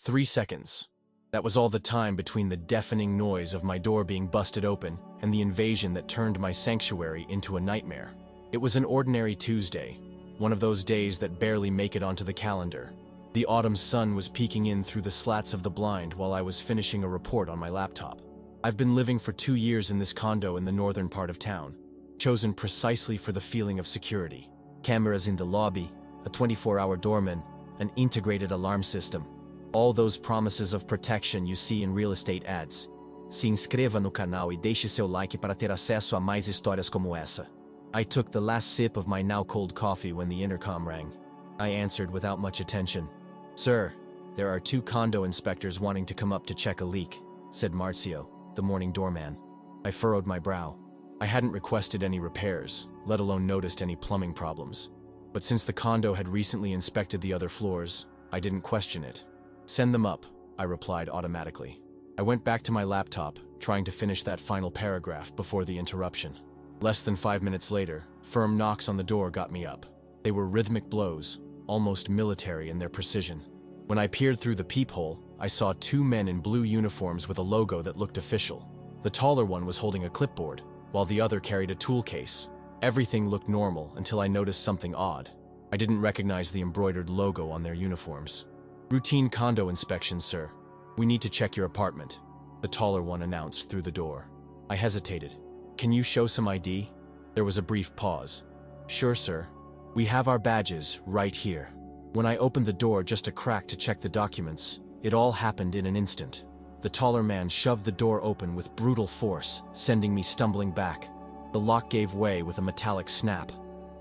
3 seconds. That was all the time between the deafening noise of my door being busted open and the invasion that turned my sanctuary into a nightmare. It was an ordinary Tuesday, one of those days that barely make it onto the calendar. The autumn sun was peeking in through the slats of the blind while I was finishing a report on my laptop. I've been living for 2 years in this condo in the northern part of town, chosen precisely for the feeling of security. Cameras in the lobby, a 24-hour doorman, an integrated alarm system. All those promises of protection you see in real estate ads. Se inscreva no canal e deixe seu like para ter acesso a mais histórias como essa. I took the last sip of my now-cold coffee when the intercom rang. I answered without much attention. "Sir, there are 2 condo inspectors wanting to come up to check a leak," said Marzio, the morning doorman. I furrowed my brow. I hadn't requested any repairs, let alone noticed any plumbing problems. But since the condo had recently inspected the other floors, I didn't question it. "Send them up," I replied automatically. I went back to my laptop, trying to finish that final paragraph before the interruption. Less than 5 minutes later, firm knocks on the door got me up. They were rhythmic blows, almost military in their precision. When I peered through the peephole, I saw 2 men in blue uniforms with a logo that looked official. The taller one was holding a clipboard, while the other carried a tool case. Everything looked normal until I noticed something odd. I didn't recognize the embroidered logo on their uniforms. "Routine condo inspection, sir. We need to check your apartment," the taller one announced through the door. I hesitated. "Can you show some ID?" There was a brief pause. "Sure, sir. We have our badges right here." When I opened the door just a crack to check the documents, it all happened in an instant. The taller man shoved the door open with brutal force, sending me stumbling back. The lock gave way with a metallic snap.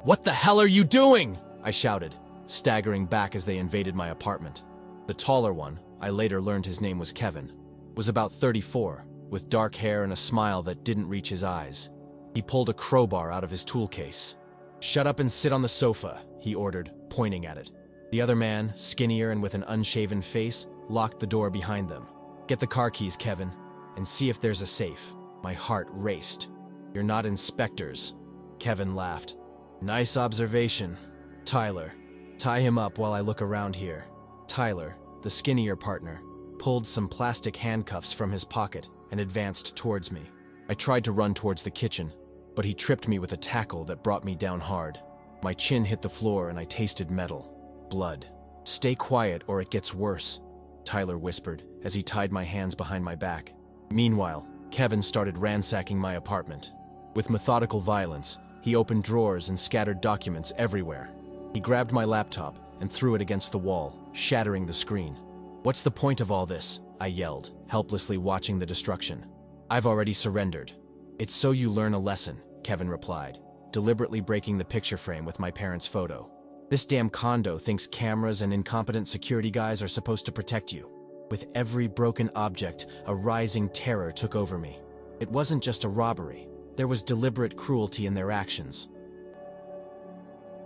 "What the hell are you doing?" I shouted, staggering back as they invaded my apartment. The taller one, I later learned his name was Kevin, was about 34, with dark hair and a smile that didn't reach his eyes. He pulled a crowbar out of his tool case. "Shut up and sit on the sofa," he ordered, pointing at it. The other man, skinnier and with an unshaven face, locked the door behind them. "Get the car keys, Kevin, and see if there's a safe." My heart raced. "You're not inspectors." Kevin laughed. "Nice observation. Tyler, tie him up while I look around here." Tyler, the skinnier partner, pulled some plastic handcuffs from his pocket and advanced towards me. I tried to run towards the kitchen, but he tripped me with a tackle that brought me down hard. My chin hit the floor and I tasted metal. Blood. "Stay quiet or it gets worse," Tyler whispered as he tied my hands behind my back. Meanwhile, Kevin started ransacking my apartment. With methodical violence, he opened drawers and scattered documents everywhere. He grabbed my laptop and threw it against the wall, shattering the screen. "What's the point of all this?" I yelled, helplessly watching the destruction. "I've already surrendered." "It's so you learn a lesson," Kevin replied, deliberately breaking the picture frame with my parents' photo. "This damn condo thinks cameras and incompetent security guys are supposed to protect you." With every broken object, a rising terror took over me. It wasn't just a robbery. There was deliberate cruelty in their actions.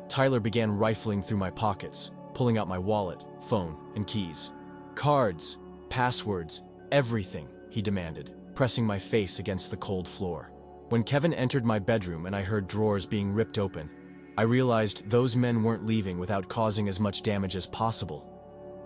Tyler began rifling through my pockets, pulling out my wallet, phone, and keys. "Cards, passwords, everything," he demanded, pressing my face against the cold floor. When Kevin entered my bedroom and I heard drawers being ripped open, I realized those men weren't leaving without causing as much damage as possible.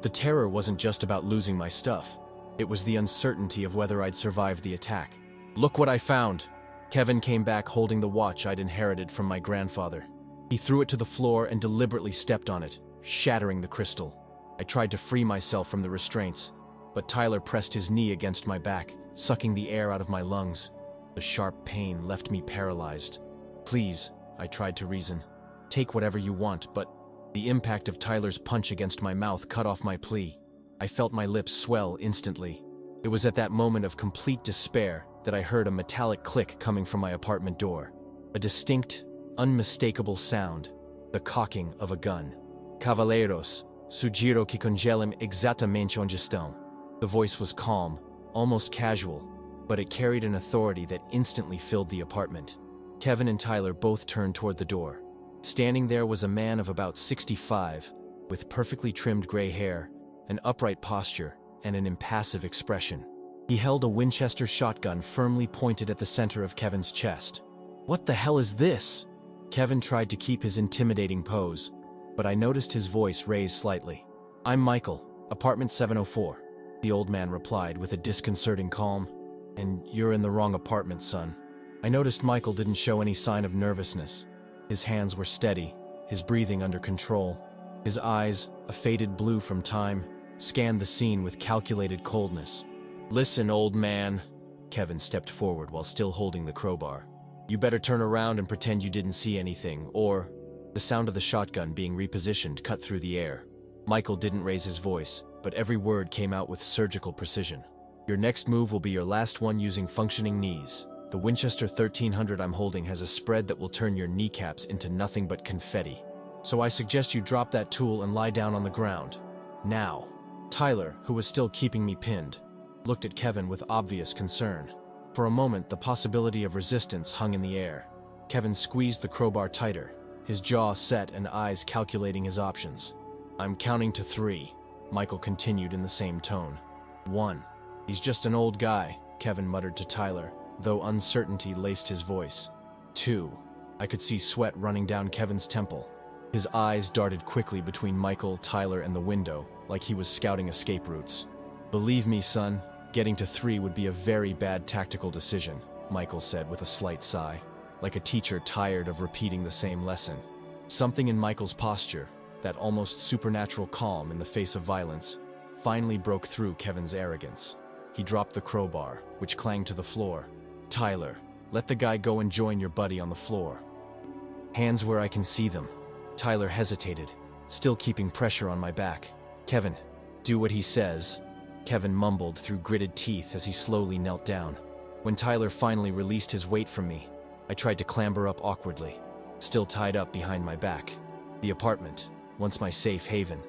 The terror wasn't just about losing my stuff. It was the uncertainty of whether I'd survive the attack. "Look what I found!" Kevin came back holding the watch I'd inherited from my grandfather. He threw it to the floor and deliberately stepped on it, shattering the crystal. I tried to free myself from the restraints, but Tyler pressed his knee against my back, sucking the air out of my lungs. The sharp pain left me paralyzed. "Please," I tried to reason. "Take whatever you want," but the impact of Tyler's punch against my mouth cut off my plea. I felt my lips swell instantly. It was at that moment of complete despair that I heard a metallic click coming from my apartment door. A distinct, unmistakable sound, the cocking of a gun. "Cavalleiros, sugiro que congelem exatamente onde estão." The voice was calm, almost casual, but it carried an authority that instantly filled the apartment. Kevin and Tyler both turned toward the door. Standing there was a man of about 65, with perfectly trimmed gray hair, an upright posture, and an impassive expression. He held a Winchester shotgun firmly pointed at the center of Kevin's chest. "What the hell is this?" Kevin tried to keep his intimidating pose, but I noticed his voice raise slightly. "I'm Michael, apartment 704. the old man replied with a disconcerting calm. And you're in the wrong apartment, son. I noticed Michael didn't show any sign of nervousness. His hands were steady, his breathing under control. His eyes, a faded blue from time, scanned the scene with calculated coldness. Listen, old man. Kevin stepped forward while still holding the crowbar. You better turn around and pretend you didn't see anything, or... The sound of the shotgun being repositioned cut through the air. Michael didn't raise his voice, but every word came out with surgical precision. Your next move will be your last one using functioning knees. The Winchester 1300 I'm holding has a spread that will turn your kneecaps into nothing but confetti. So I suggest you drop that tool and lie down on the ground. Now. Tyler, who was still keeping me pinned, looked at Kevin with obvious concern. For a moment, the possibility of resistance hung in the air. Kevin squeezed the crowbar tighter, his jaw set and eyes calculating his options. I'm counting to 3, Michael continued in the same tone. 1. He's just an old guy, Kevin muttered to Tyler, though uncertainty laced his voice. 2. I could see sweat running down Kevin's temple. His eyes darted quickly between Michael, Tyler, and the window, like he was scouting escape routes. Believe me, son, getting to 3 would be a very bad tactical decision, Michael said with a slight sigh, like a teacher tired of repeating the same lesson. Something in Michael's posture, that almost supernatural calm in the face of violence, finally broke through Kevin's arrogance. He dropped the crowbar, which clanged to the floor. Tyler, let the guy go and join your buddy on the floor. Hands where I can see them. Tyler hesitated, still keeping pressure on my back. Kevin, do what he says. Kevin mumbled through gritted teeth as he slowly knelt down. When Tyler finally released his weight from me, I tried to clamber up awkwardly, still tied up behind my back. The apartment, once my safe haven,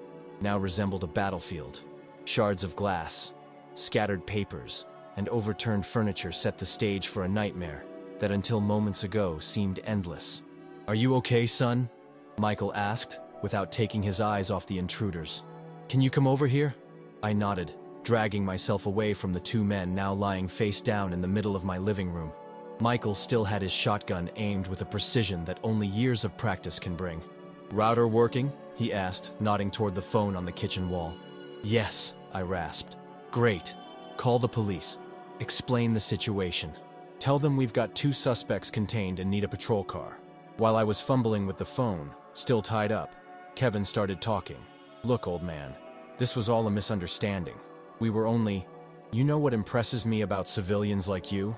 now resembled a battlefield. Shards of glass, scattered papers, and overturned furniture set the stage for a nightmare that until moments ago seemed endless. Are you okay, son? Michael asked, without taking his eyes off the intruders. Can you come over here? I nodded, dragging myself away from the 2 men now lying face down in the middle of my living room. Michael still had his shotgun aimed with a precision that only years of practice can bring. Router working? He asked, nodding toward the phone on the kitchen wall. Yes, I rasped. Great. Call the police. Explain the situation. Tell them we've got 2 suspects contained and need a patrol car. While I was fumbling with the phone, still tied up, Kevin started talking. Look, old man, this was all a misunderstanding. We were only... You know what impresses me about civilians like you?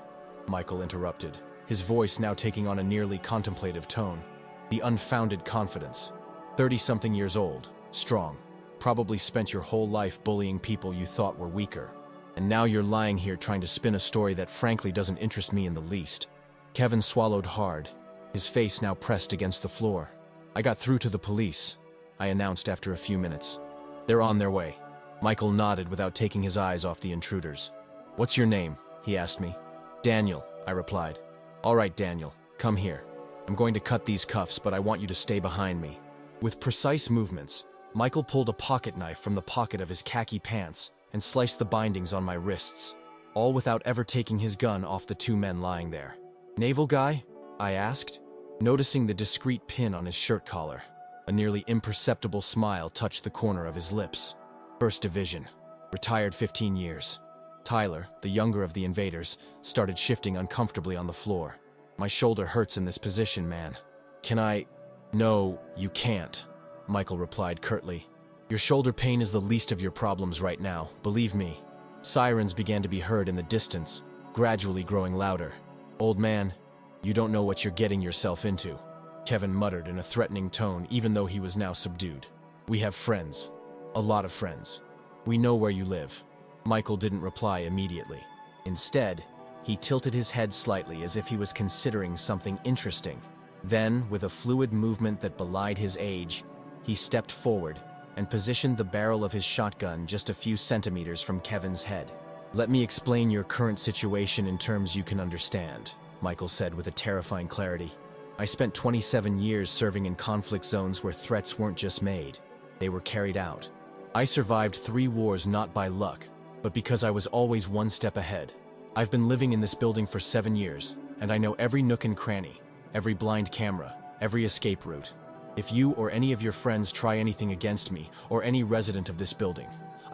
Michael interrupted, his voice now taking on a nearly contemplative tone. The unfounded confidence. 30-something years old, strong, probably spent your whole life bullying people you thought were weaker. And now you're lying here trying to spin a story that frankly doesn't interest me in the least. Kevin swallowed hard, his face now pressed against the floor. I got through to the police, I announced after a few minutes. They're on their way. Michael nodded without taking his eyes off the intruders. What's your name? He asked me. Daniel, I replied. All right, Daniel, come here. I'm going to cut these cuffs, but I want you to stay behind me. With precise movements, Michael pulled a pocket knife from the pocket of his khaki pants and sliced the bindings on my wrists, all without ever taking his gun off the 2 men lying there. Naval guy? I asked, noticing the discreet pin on his shirt collar. A nearly imperceptible smile touched the corner of his lips. 1st Division. Retired 15 years. Tyler, the younger of the invaders, started shifting uncomfortably on the floor. My shoulder hurts in this position, man. Can I... No, you can't, Michael replied curtly. Your shoulder pain is the least of your problems right now, believe me. Sirens began to be heard in the distance, gradually growing louder. Old man, you don't know what you're getting yourself into, Kevin muttered in a threatening tone even though he was now subdued. We have friends. A lot of friends. We know where you live. Michael didn't reply immediately. Instead, he tilted his head slightly as if he was considering something interesting. Then, with a fluid movement that belied his age, he stepped forward and positioned the barrel of his shotgun just a few centimeters from Kevin's head. Let me explain your current situation in terms you can understand, Michael said with a terrifying clarity. I spent 27 years serving in conflict zones where threats weren't just made, they were carried out. I survived 3 wars not by luck, but because I was always one step ahead. I've been living in this building for 7 years, and I know every nook and cranny, every blind camera, every escape route. If you or any of your friends try anything against me, or any resident of this building,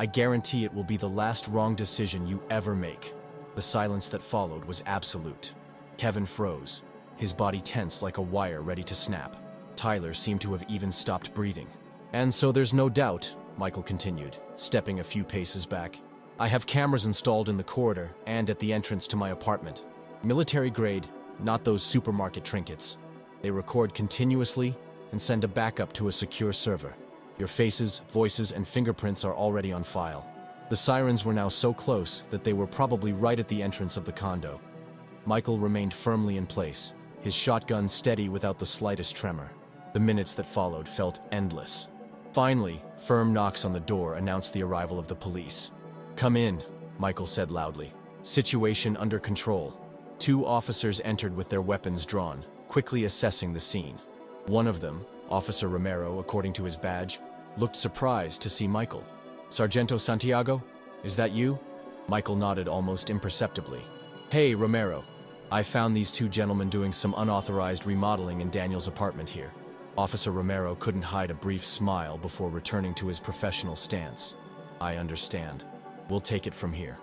I guarantee it will be the last wrong decision you ever make." The silence that followed was absolute. Kevin froze, his body tense like a wire ready to snap. Tyler seemed to have even stopped breathing. "And so there's no doubt," Michael continued, stepping a few paces back. "I have cameras installed in the corridor and at the entrance to my apartment. Military grade, not those supermarket trinkets. They record continuously and send a backup to a secure server. Your faces, voices, and fingerprints are already on file." The sirens were now so close that they were probably right at the entrance of the condo. Michael remained firmly in place, his shotgun steady without the slightest tremor. The minutes that followed felt endless. Finally, firm knocks on the door announced the arrival of the police. "Come in," Michael said loudly. "Situation under control." 2 officers entered with their weapons drawn, quickly assessing the scene. One of them, Officer Romero, according to his badge, looked surprised to see Michael. "Sargento Santiago, is that you?" Michael nodded almost imperceptibly. "Hey, Romero. I found these 2 gentlemen doing some unauthorized remodeling in Daniel's apartment here." Officer Romero couldn't hide a brief smile before returning to his professional stance. "I understand. We'll take it from here."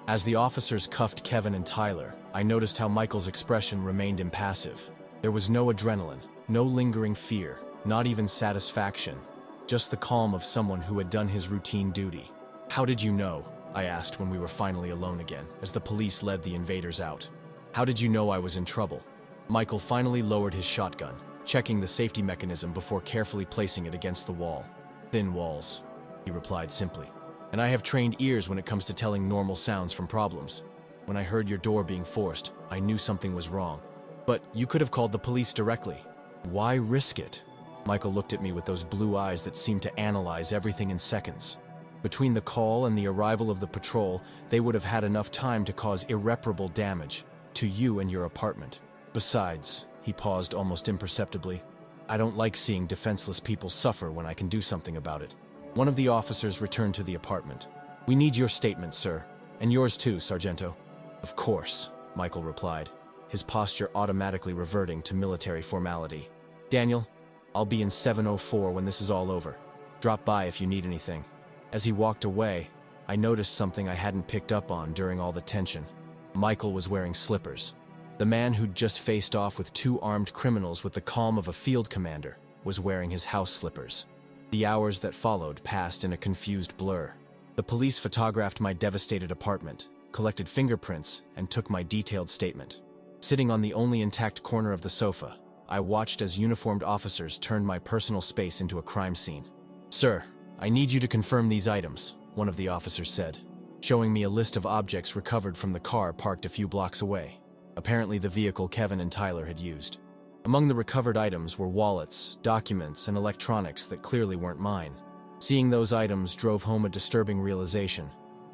As the officers cuffed Kevin and Tyler, I noticed how Michael's expression remained impassive. There was no adrenaline, no lingering fear, not even satisfaction. Just the calm of someone who had done his routine duty. "How did you know?" I asked when we were finally alone again, as the police led the invaders out. "How did you know I was in trouble?" Michael finally lowered his shotgun, checking the safety mechanism before carefully placing it against the wall. "Thin walls," he replied simply. "And I have trained ears when it comes to telling normal sounds from problems. When I heard your door being forced, I knew something was wrong. But you could have called the police directly. Why risk it?" Michael looked at me with those blue eyes that seemed to analyze everything in seconds. "Between the call and the arrival of the patrol, they would have had enough time to cause irreparable damage to you and your apartment. Besides," he paused almost imperceptibly, "I don't like seeing defenseless people suffer when I can do something about it." One of the officers returned to the apartment. "We need your statement, sir. And yours too, Sargento." "Of course," Michael replied, his posture automatically reverting to military formality. "Daniel, I'll be in 704 when this is all over. Drop by if you need anything." As he walked away, I noticed something I hadn't picked up on during all the tension. Michael was wearing slippers. The man who'd just faced off with 2 armed criminals with the calm of a field commander was wearing his house slippers. The hours that followed passed in a confused blur. The police photographed my devastated apartment, collected fingerprints, and took my detailed statement. Sitting on the only intact corner of the sofa, I watched as uniformed officers turned my personal space into a crime scene. "Sir, I need you to confirm these items," one of the officers said, showing me a list of objects recovered from the car parked a few blocks away, apparently the vehicle Kevin and Tyler had used. Among the recovered items were wallets, documents, and electronics that clearly weren't mine. Seeing those items drove home a disturbing realization.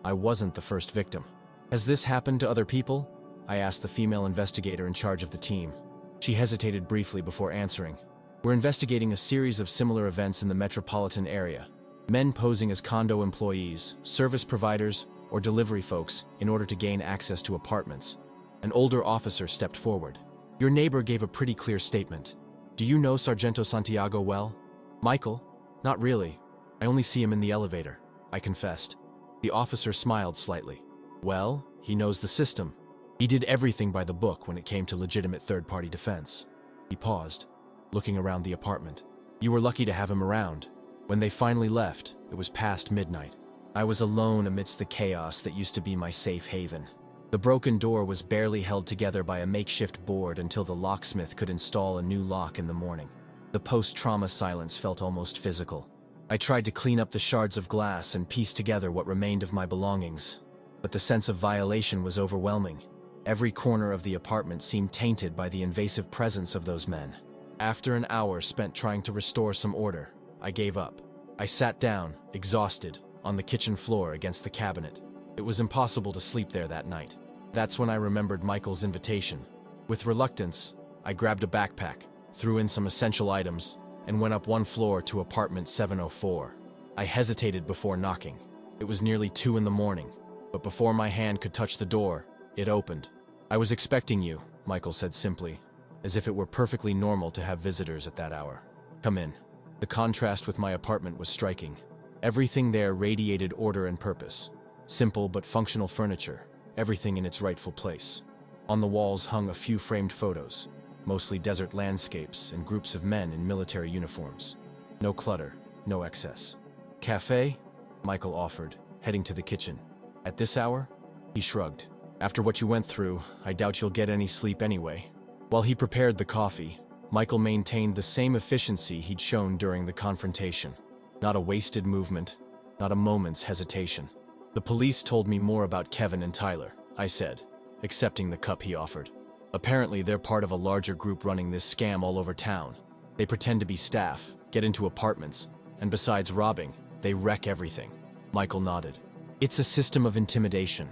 I wasn't the first victim. "Has this happened to other people?" I asked the female investigator in charge of the team. She hesitated briefly before answering. "We're investigating a series of similar events in the metropolitan area. Men posing as condo employees, service providers, or delivery folks in order to gain access to apartments." An older officer stepped forward. "Your neighbor gave a pretty clear statement. Do you know Sargento Santiago well?" "Michael? Not really. I only see him in the elevator," I confessed. The officer smiled slightly. "Well, he knows the system. He did everything by the book when it came to legitimate third-party defense." He paused, looking around the apartment. "You were lucky to have him around. When they finally left, it was past midnight. I was alone amidst the chaos that used to be my safe haven. The broken door was barely held together by a makeshift board until the locksmith could install a new lock in the morning. The post-trauma silence felt almost physical. I tried to clean up the shards of glass and piece together what remained of my belongings, but the sense of violation was overwhelming. Every corner of the apartment seemed tainted by the invasive presence of those men. After an hour spent trying to restore some order, I gave up. I sat down, exhausted, on the kitchen floor against the cabinet. It was impossible to sleep there that night. That's when I remembered Michael's invitation. With reluctance, I grabbed a backpack, threw in some essential items, and went up 1 floor to apartment 704. I hesitated before knocking. It was nearly 2 in the morning, but before my hand could touch the door, it opened. "I was expecting you," Michael said simply, as if it were perfectly normal to have visitors at that hour. "Come in." The contrast with my apartment was striking. Everything there radiated order and purpose. Simple but functional furniture, everything in its rightful place. On the walls hung a few framed photos, mostly desert landscapes and groups of men in military uniforms. No clutter, no excess. "Cafe?" Michael offered, heading to the kitchen. "At this hour?" He shrugged. "After what you went through, I doubt you'll get any sleep anyway." While he prepared the coffee, Michael maintained the same efficiency he'd shown during the confrontation. Not a wasted movement, not a moment's hesitation. "The police told me more about Kevin and Tyler," I said, accepting the cup he offered. "Apparently they're part of a larger group running this scam all over town. They pretend to be staff, get into apartments, and besides robbing, they wreck everything." Michael nodded. "It's a system of intimidation.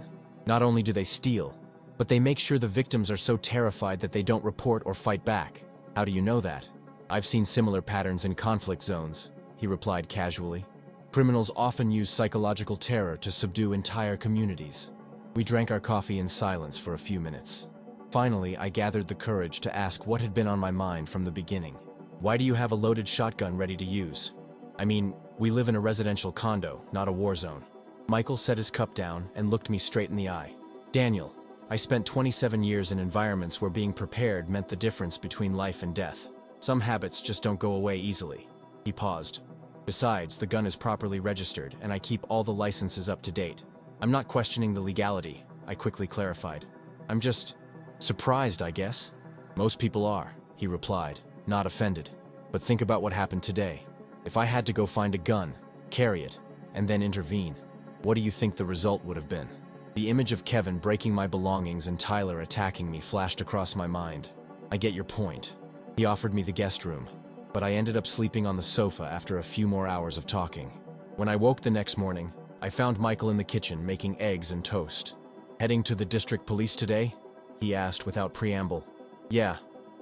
Not only do they steal, but they make sure the victims are so terrified that they don't report or fight back." "How do you know that?" "I've seen similar patterns in conflict zones," he replied casually. "Criminals often use psychological terror to subdue entire communities." We drank our coffee in silence for a few minutes. Finally, I gathered the courage to ask what had been on my mind from the beginning. "Why do you have a loaded shotgun ready to use?" "I mean, we live in a residential condo, not a war zone." Michael set his cup down and looked me straight in the eye. "Daniel, I spent 27 years in environments where being prepared meant the difference between life and death. Some habits just don't go away easily." He paused. "Besides, the gun is properly registered, and I keep all the licenses up to date. I'm not questioning the legality," I quickly clarified. "I'm just surprised, I guess." "Most people are," he replied, not offended. "But think about what happened today. If I had to go find a gun, carry it, and then intervene, what do you think the result would have been?" The image of Kevin breaking my belongings and Tyler attacking me flashed across my mind. "I get your point." He offered me the guest room, but I ended up sleeping on the sofa after a few more hours of talking. When I woke the next morning, I found Michael in the kitchen making eggs and toast. "Heading to the district police today?" he asked without preamble. "Yeah,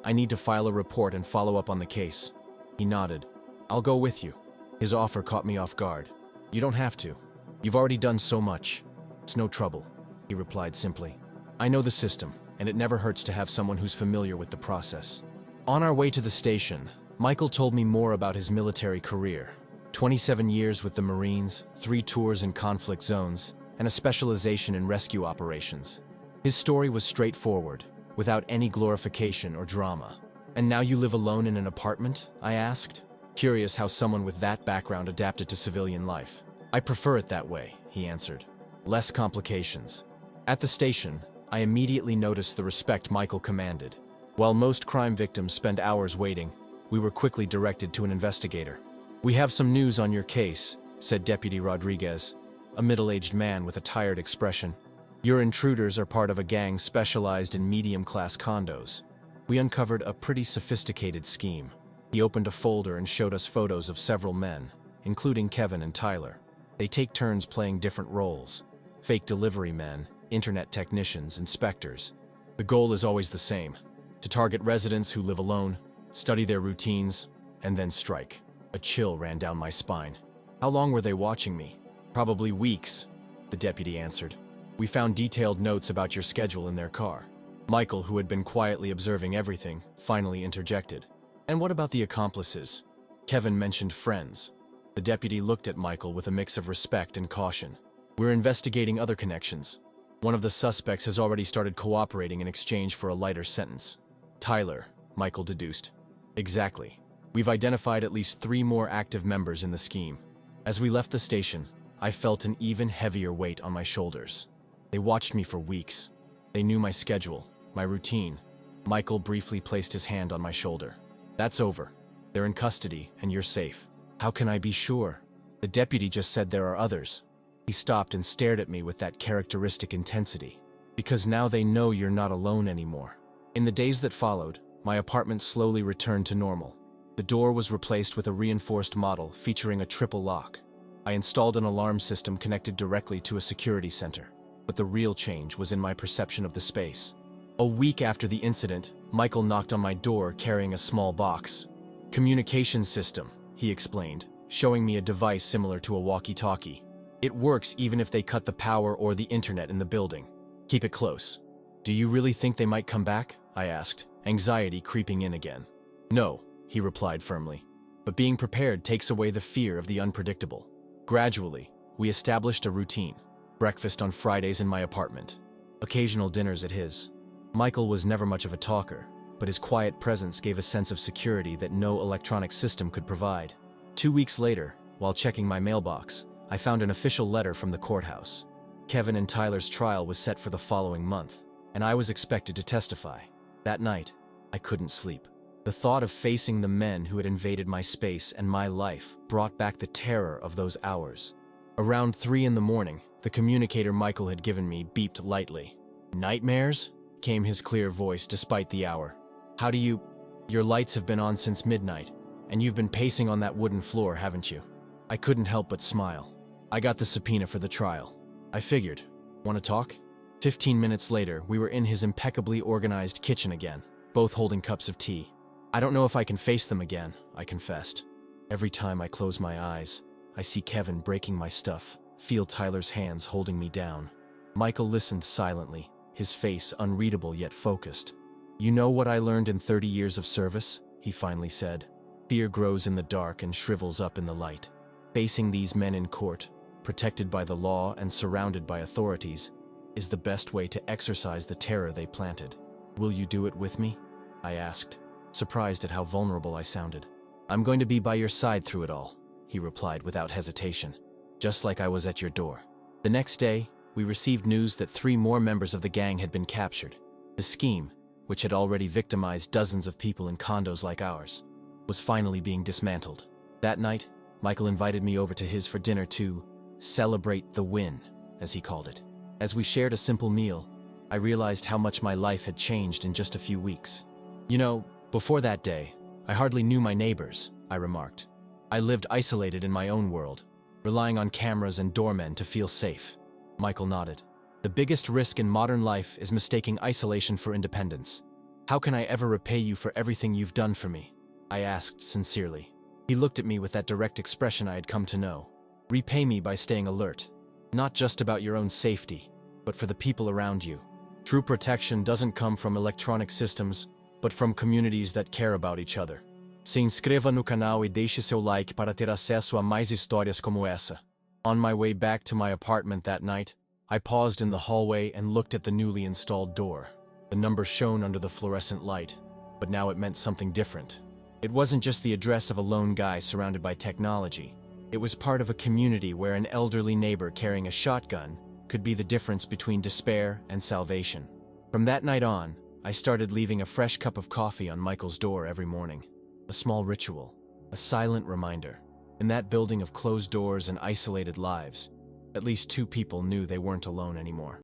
I need to file a report and follow up on the case." He nodded. "I'll go with you." His offer caught me off guard. "You don't have to. You've already done so much." "It's no trouble," he replied simply. "I know the system, and it never hurts to have someone who's familiar with the process." On our way to the station, Michael told me more about his military career. 27 years with the Marines, 3 tours in conflict zones, and a specialization in rescue operations. His story was straightforward, without any glorification or drama. "And now you live alone in an apartment?" I asked, curious how someone with that background adapted to civilian life. "I prefer it that way," he answered. "Less complications." At the station, I immediately noticed the respect Michael commanded. While most crime victims spend hours waiting, we were quickly directed to an investigator. "We have some news on your case," said Deputy Rodriguez, a middle-aged man with a tired expression. "Your intruders are part of a gang specialized in medium-class condos. We uncovered a pretty sophisticated scheme." He opened a folder and showed us photos of several men, including Kevin and Tyler. They take turns playing different roles: fake delivery men, internet technicians, inspectors. The goal is always the same: to target residents who live alone, study their routines, and then strike. A chill ran down my spine. "How long were they watching me?" "Probably weeks," the deputy answered. "We found detailed notes about your schedule in their car." Michael, who had been quietly observing everything, finally interjected. "And what about the accomplices?" Kevin mentioned friends. The deputy looked at Michael with a mix of respect and caution. "We're investigating other connections. One of the suspects has already started cooperating in exchange for a lighter sentence." "Tyler," Michael deduced. "Exactly. We've identified at least 3 more active members in the scheme." As we left the station, I felt an even heavier weight on my shoulders. They watched me for weeks. They knew my schedule, my routine. Michael briefly placed his hand on my shoulder. "That's over. They're in custody, and you're safe." "How can I be sure?" "The deputy just said there are others." He stopped and stared at me with that characteristic intensity. "Because now they know you're not alone anymore." In the days that followed, my apartment slowly returned to normal. The door was replaced with a reinforced model featuring a triple lock. I installed an alarm system connected directly to a security center. But the real change was in my perception of the space. A week after the incident, Michael knocked on my door carrying a small box. "Communication system," he explained, showing me a device similar to a walkie-talkie. "It works even if they cut the power or the internet in the building. Keep it close." "Do you really think they might come back?" I asked, anxiety creeping in again. "No," he replied firmly. "But being prepared takes away the fear of the unpredictable." Gradually, we established a routine. Breakfast on Fridays in my apartment. Occasional dinners at his. Michael was never much of a talker, but his quiet presence gave a sense of security that no electronic system could provide. 2 weeks later, while checking my mailbox, I found an official letter from the courthouse. Kevin and Tyler's trial was set for the following month, and I was expected to testify. That night, I couldn't sleep. The thought of facing the men who had invaded my space and my life brought back the terror of those hours. Around 3 in the morning, the communicator Michael had given me beeped lightly. "Nightmares?" came his clear voice despite the hour. "How do you... Your lights have been on since midnight, and you've been pacing on that wooden floor, haven't you?" I couldn't help but smile. I got the subpoena for the trial. I figured, want to talk? 15 minutes later, we were in his impeccably organized kitchen again, both holding cups of tea. "I don't know if I can face them again," I confessed. "Every time I close my eyes, I see Kevin breaking my stuff, feel Tyler's hands holding me down." Michael listened silently, his face unreadable yet focused. "You know what I learned in 30 years of service?" he finally said. "Fear grows in the dark and shrivels up in the light. Facing these men in court, protected by the law and surrounded by authorities, is the best way to exorcise the terror they planted. Will you do it with me?" I asked, surprised at how vulnerable I sounded. "I'm going to be by your side through it all," he replied without hesitation, "just like I was at your door." The next day, we received news that 3 more members of the gang had been captured. The scheme, which had already victimized dozens of people in condos like ours, was finally being dismantled. That night, Michael invited me over to his for dinner to celebrate the win, as he called it. As we shared a simple meal, I realized how much my life had changed in just a few weeks. "You know, before that day, I hardly knew my neighbors," I remarked. "I lived isolated in my own world, relying on cameras and doormen to feel safe." Michael nodded. "The biggest risk in modern life is mistaking isolation for independence. How can I ever repay you for everything you've done for me?" I asked sincerely. He looked at me with that direct expression I had come to know. "Repay me by staying alert. Not just about your own safety, but for the people around you. True protection doesn't come from electronic systems, but from communities that care about each other." Se inscreva no canal e deixe seu like para ter acesso a mais histórias como essa. On my way back to my apartment that night, I paused in the hallway and looked at the newly installed door. The number shone under the fluorescent light, but now it meant something different. It wasn't just the address of a lone guy surrounded by technology. It was part of a community where an elderly neighbor carrying a shotgun could be the difference between despair and salvation. From that night on, I started leaving a fresh cup of coffee on Michael's door every morning. A small ritual, a silent reminder. In that building of closed doors and isolated lives, at least 2 people knew they weren't alone anymore.